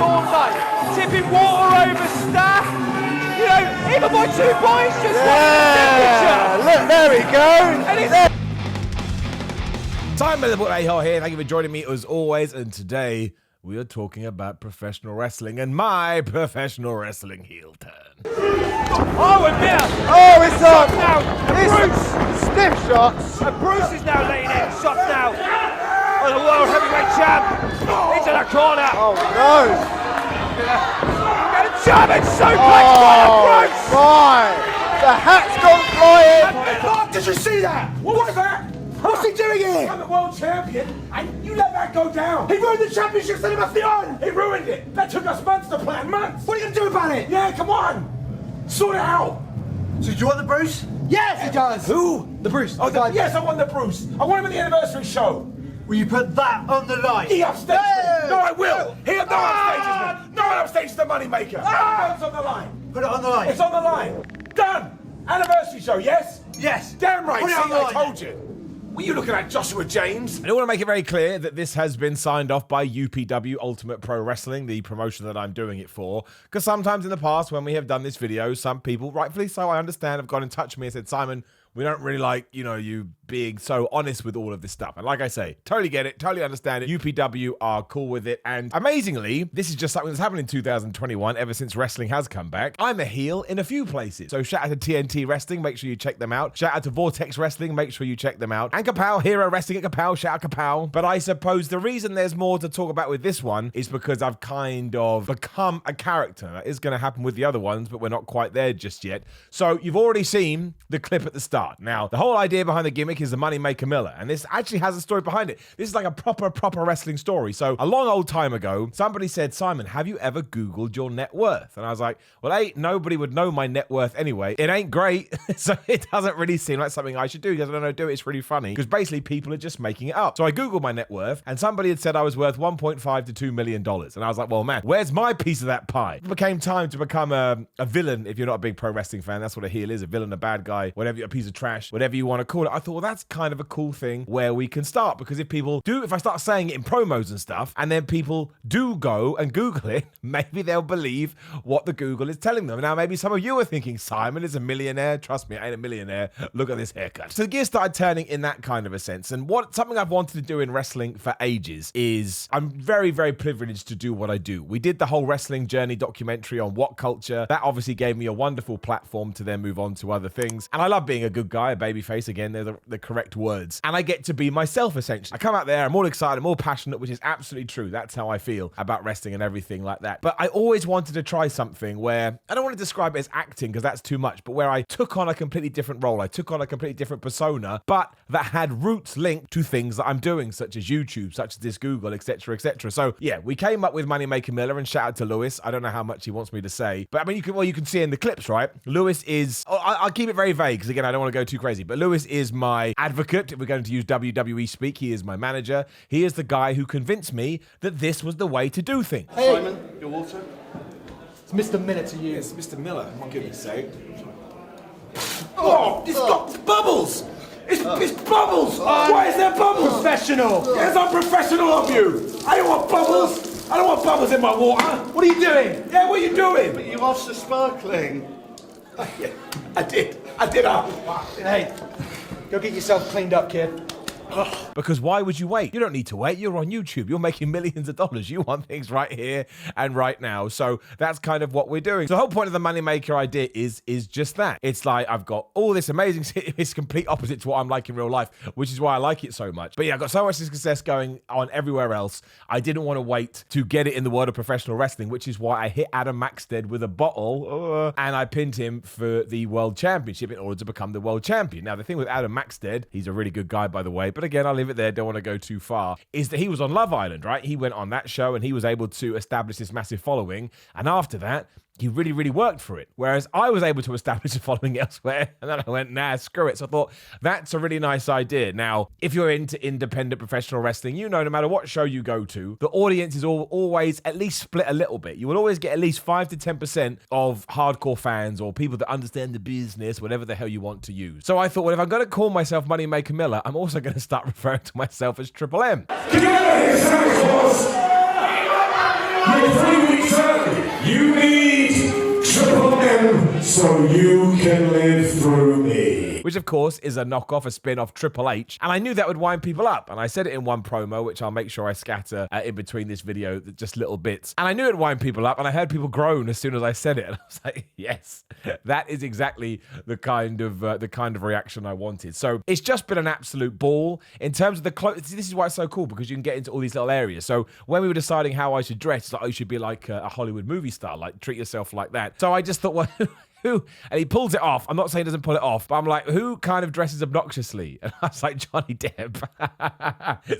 all night, tipping water over staff. You know, even my 2 boys just won the Look, there we go. And it's Simon the A-Hole here. Thank you for joining me as always. And today we are talking about professional wrestling and my professional wrestling heel turn. oh, and now, Oh, it's up. now, It's stiff shots. and Bruce is now laying in shots now on the world heavyweight champ into the corner. Oh, no. And a German suplex by Bruce. My. The hat's gone flying. Mark, did you see that? What was that? What's he doing here? I'm the world champion, and you let that go down. He ruined the championship Sebastian. He ruined it. That took us months to plan, months. What are you going to do about it? Yeah, come on. Sort it out. So do you want the Bruce? Yes, he does. Who? The Bruce. Oh, yes, I want the Bruce. I want him at the anniversary show. Will you put that on the line? He upstaged Hey! me. No, I will. He no upstages me. No one upstages the moneymaker. It's on the line. Put it on the line. It's on the line. Done. Anniversary show, yes? Yes. Damn right. Put it See, on the I line. told you. Were you looking at Joshua James? I want to make it very clear that this has been signed off by UPW Ultimate Pro Wrestling, the promotion that I'm doing it for. Because sometimes in the past when we have done this video, some people, rightfully so, I understand, have got in touch with me and said, Simon, we don't really like, you being so honest with all of this stuff. And like I say, totally get it, totally understand it. UPW are cool with it. And amazingly, this is just something that's happened in 2021, ever since wrestling has come back. I'm a heel in a few places. So shout out to TNT Wrestling, make sure you check them out. Shout out to Vortex Wrestling, make sure you check them out. And Kapow, Hero Wrestling at Kapow, shout out Kapow. But I suppose the reason there's more to talk about with this one is because I've kind of become a character. That is going to happen with the other ones, but we're not quite there just yet. So you've already seen the clip at the start. Now, the whole idea behind the gimmick is the Moneymaker Miller, and this actually has a story behind it. This is like a proper wrestling story. So a long old time ago, somebody said, Simon, have you ever Googled your net worth? And I was like, well, nobody would know my net worth anyway. It ain't great, so it doesn't really seem like something I should do. Because I don't know, do it. It's really funny because basically people are just making it up. So I Googled my net worth, and somebody had said I was worth $1.5 to $2 million. And I was like, well, man, where's my piece of that pie? It became time to become a villain. If you're not a big pro wrestling fan, that's what a heel is, a villain, a bad guy, whatever, a piece of trash, whatever you want to call it. I thought, well, that's kind of a cool thing where we can start, because if I start saying it in promos and stuff, and then people do go and Google it, maybe they'll believe what the Google is telling them. Now, maybe some of you are thinking, Simon is a millionaire. Trust me, I ain't a millionaire. Look at this haircut. So the gears started turning in that kind of a sense. And something I've wanted to do in wrestling for ages is I'm very, very privileged to do what I do. We did the whole wrestling journey documentary on What Culture. That obviously gave me a wonderful platform to then move on to other things. And I love being a good guy, a babyface. Again, they're the correct words. And I get to be myself, essentially. I come out there, I'm all excited, I'm all passionate, which is absolutely true. That's how I feel about wrestling and everything like that. But I always wanted to try something where, I don't want to describe it as acting because that's too much, but where I took on a completely different role. I took on a completely different persona, but that had roots linked to things that I'm doing, such as YouTube, such as this Google, etc., etc. So yeah, we came up with Moneymaker Miller, and shout out to Lewis. I don't know how much he wants me to say, but I mean, you can see in the clips, right? Lewis is, I'll keep it very vague because again, I don't want to go too crazy, but Lewis is my advocate. If we're going to use WWE speak, he is my manager. He is the guy who convinced me that this was the way to do things. Hey. Simon, your water? It's Mr. Miller to you. Yes, Mr. Miller, for goodness sake. Oh, it's got bubbles! It's bubbles! Why is there bubbles? Professional. It's unprofessional of you! I don't want bubbles! I don't want bubbles in my water! What are you doing? Yeah, what are you doing? You lost the sparkling. Yeah, I did. Hey, go get yourself cleaned up, kid. Because why would you wait? You don't need to wait. You're on YouTube. You're making millions of dollars. You want things right here and right now. So that's kind of what we're doing. So the whole point of the Moneymaker idea is just that. It's like I've got all this amazing, it's complete opposite to what I'm like in real life, which is why I like it so much. But yeah, I've got so much success going on everywhere else. I didn't want to wait to get it in the world of professional wrestling, which is why I hit Adam Maxted with a bottle and I pinned him for the world championship in order to become the world champion. Now, the thing with Adam Maxted, he's a really good guy, by the way, but again, I'll leave it there, don't want to go too far, is that he was on Love Island, right? He went on that show and he was able to establish this massive following. And after that, he really, really worked for it. Whereas I was able to establish a following elsewhere. And then I went, nah, screw it. So I thought, that's a really nice idea. Now, if you're into independent professional wrestling, you know, no matter what show you go to, the audience is always at least split a little bit. You will always get at least 5 to 10% of hardcore fans or people that understand the business, whatever the hell you want to use. So I thought, well, if I'm going to call myself Moneymaker Miller, I'm also going to start referring to myself as Triple M. Together, Santa Claus! Your 3 weeks which of course is a knockoff, a spin-off Triple H. And I knew that would wind people up. And I said it in one promo, which I'll make sure I scatter in between this video, just little bits. And I knew it'd wind people up, and I heard people groan as soon as I said it. And I was like, yes, that is exactly the kind of reaction I wanted. So it's just been an absolute ball. In terms of the clothes, this is why it's so cool, because you can get into all these little areas. So when we were deciding how I should dress, it's like, oh, you should be like a Hollywood movie star, like treat yourself like that. So I just thought, well, who? And he pulls it off. I'm not saying he doesn't pull it off, but I'm like, who kind of dresses obnoxiously? And I was like, Johnny Depp.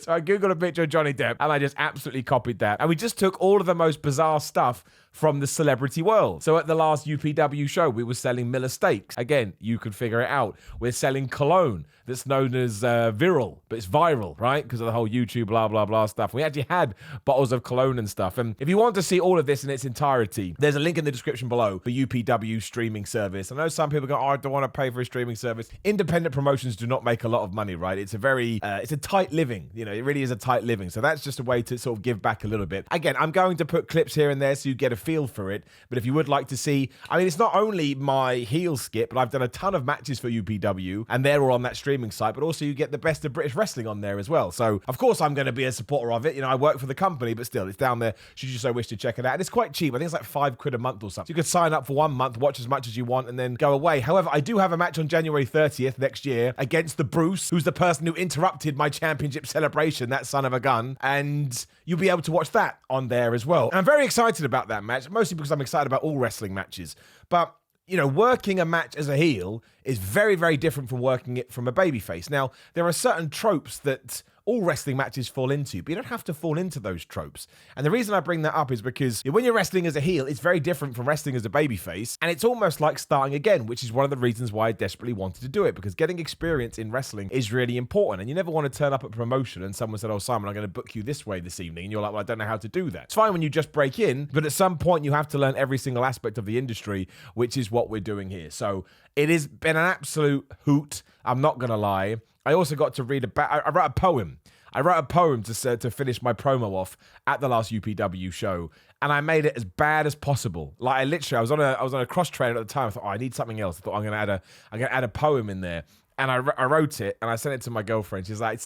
So I Googled a picture of Johnny Depp, and I just absolutely copied that. And we just took all of the most bizarre stuff from the celebrity world. So at the last UPW show, we were selling Miller Steaks. Again, you could figure it out. We're selling cologne that's known as Viral, but it's viral, right? Because of the whole YouTube blah, blah, blah stuff. We actually had bottles of cologne and stuff. And if you want to see all of this in its entirety, there's a link in the description below for UPW streaming service. I know some people go, oh, I don't want to pay for a streaming service. Independent promotions do not make a lot of money, right? It's a very, it's a tight living. You know, it really is a tight living. So that's just a way to sort of give back a little bit. Again, I'm going to put clips here and there so you get a feel for it. But if you would like to see, I mean, it's not only my heel skit, but I've done a ton of matches for UPW, and they're all on that streaming site, but also you get the best of British wrestling on there as well. So of course I'm going to be a supporter of it. You know, I work for the company, but still it's down there should you so wish to check it out. And it's quite cheap. I think it's like £5 a month or something. So you could sign up for 1 month, watch as much as you want, and then go away. However, I do have a match on January 30th next year against the Bruce, who's the person who interrupted my championship celebration, that son of a gun, and you'll be able to watch that on there as well. And I'm very excited about that match, mostly because I'm excited about all wrestling matches. But you know, working a match as a heel is very, very different from working it from a babyface. Now, there are certain tropes that all wrestling matches fall into, but you don't have to fall into those tropes. And the reason I bring that up is because when you're wrestling as a heel, it's very different from wrestling as a babyface, and it's almost like starting again, which is one of the reasons why I desperately wanted to do it, because getting experience in wrestling is really important, and you never want to turn up at a promotion and someone said, oh, Simon, I'm going to book you this way this evening, and you're like, well, I don't know how to do that. It's fine when you just break in, but at some point you have to learn every single aspect of the industry, which is what we're doing here. So it has been an absolute hoot, I'm not going to lie. I also got to read I wrote a poem. I wrote a poem to finish my promo off at the last UPW show, and I made it as bad as possible. Like I was on a cross trainer at the time. I thought, oh, I need something else. I thought I'm gonna add a poem in there, and I wrote it and I sent it to my girlfriend. She's like,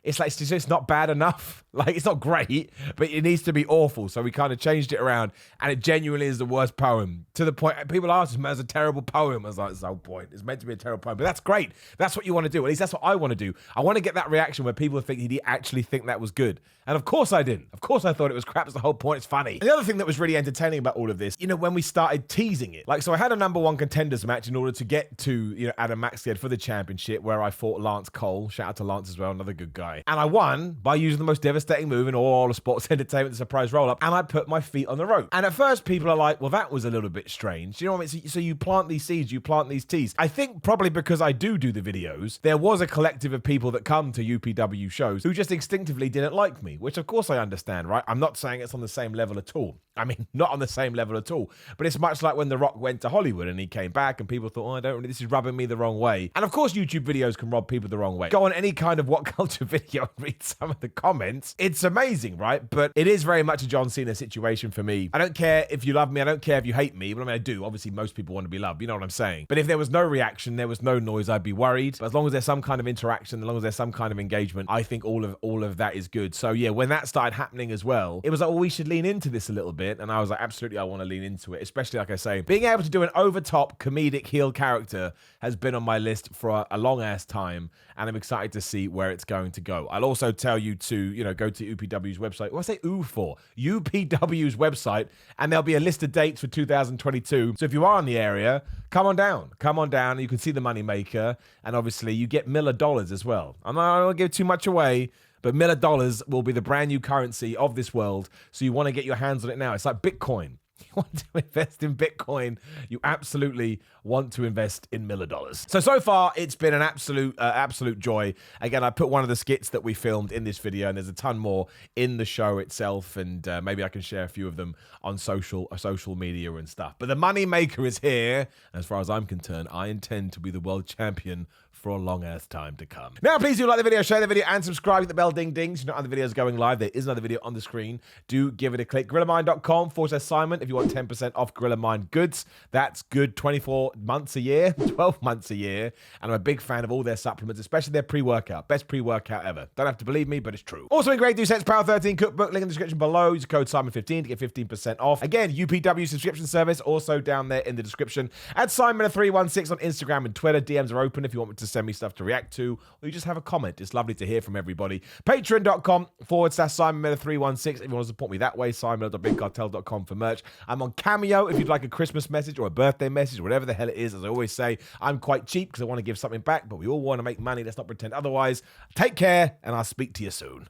it's just not bad enough. Like, it's not great, but it needs to be awful. So we kind of changed it around, and it genuinely is the worst poem. To the point, people ask me, it's a terrible poem. I was like, it's the whole point. It's meant to be a terrible poem, but that's great. That's what you want to do. At least that's what I want to do. I want to get that reaction where people think, did he actually think that was good? And of course I didn't. Of course I thought it was crap. That's the whole point. It's funny. And the other thing that was really entertaining about all of this, you know, when we started teasing it, like, so I had a #1 contenders match in order to get to, you know, Adam Maxted for the championship, where I fought Lance Cole. Shout out to Lance as well, another good guy. And I won by using the most devastating move in all of sports entertainment, the surprise roll-up, and I put my feet on the rope. And at first people are like, well, that was a little bit strange. You know what I mean? So you plant these seeds, you plant these teas. I think probably because I do the videos, there was a collective of people that come to UPW shows who just instinctively didn't like me, which of course I understand, right? I'm not saying it's on the same level at all. I mean, not on the same level at all. But it's much like when The Rock went to Hollywood and he came back and people thought, oh, this is rubbing me the wrong way. And of course, YouTube videos can rub people the wrong way. Go on any kind of What Culture video and read some of the comments. It's amazing, right? But it is very much a John Cena situation for me. I don't care if you love me. I don't care if you hate me. But I mean, I do. Obviously, most people want to be loved. You know what I'm saying? But if there was no reaction, there was no noise, I'd be worried. But as long as there's some kind of interaction, as long as there's some kind of engagement, I think all of that is good. So yeah, when that started happening as well, it was like, well, we should lean into this a little bit. And I was like, absolutely, I want to lean into it. Especially, like I say, being able to do an over-top comedic heel character has been on my list for a long-ass time. And I'm excited to see where it's going to go. I'll also tell you to, you know, go to UPW's website. What I say ooh for? UPW's website. And there'll be a list of dates for 2022. So if you are in the area, come on down. Come on down. You can see the Moneymaker. And obviously, you get Miller dollars as well. I don't want to give too much away, but Miller dollars will be the brand new currency of this world. So you want to get your hands on it now. It's like Bitcoin. You want to invest in Bitcoin, you absolutely want to invest in Miller dollars. So far, it's been an absolute joy. Again, I put one of the skits that we filmed in this video, and there's a ton more in the show itself, and maybe I can share a few of them on social media and stuff. But the Moneymaker is here. As far as I'm concerned, I intend to be the world champion for a long ass time to come. Now, please do like the video, share the video, and subscribe with the bell ding ding so you know other videos going live. There is another video on the screen. Do give it a click. GorillaMind.com/Simon if you want 10% off Gorilla Mind goods. That's good 24 months a year, 12 months a year. And I'm a big fan of all their supplements, especially their pre-workout. Best pre-workout ever. Don't have to believe me, but it's true. Also in Grey Do Sets Power 13 cookbook, link in the description below. Use code Simon15 to get 15% off. Again, UPW subscription service also down there in the description. At Simon316 on Instagram and Twitter. DMs are open if you want me to send me stuff to react to, or you just have a comment. It's lovely to hear from everybody. Patreon.com/Simon316 if you want to support me that way. Simon.bigcartel.com for merch. I'm on Cameo if you'd like a Christmas message or a birthday message, or whatever the hell it is. As I always say, I'm quite cheap because I want to give something back, but we all want to make money. Let's not pretend otherwise. Take care, and I'll speak to you soon.